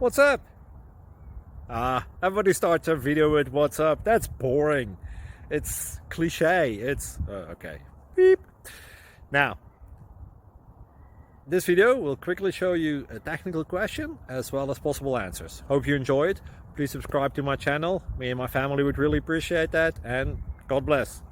What's up? Everybody starts a video with what's up. That's boring. It's cliche. It's okay. Beep. Now, this video will quickly show you a technical question as well as possible answers. Hope you enjoyed. Please subscribe to my channel. Me and my family would really appreciate that, and God bless.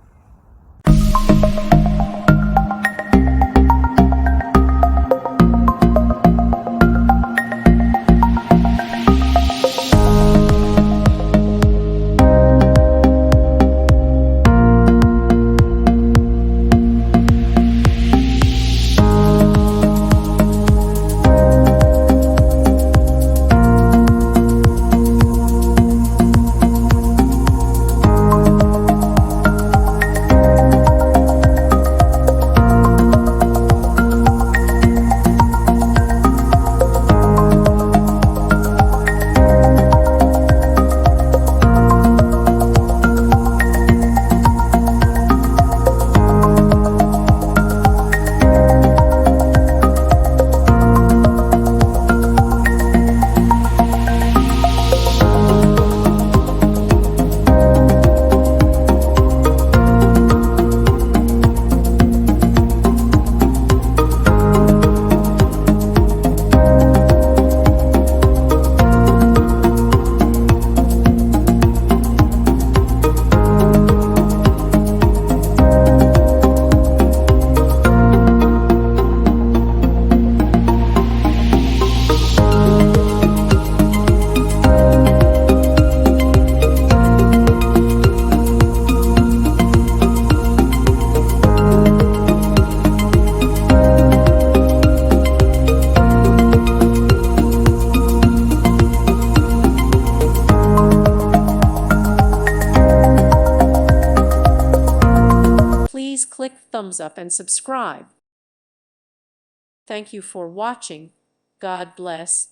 Please click thumbs up and subscribe. Thank you for watching. God bless.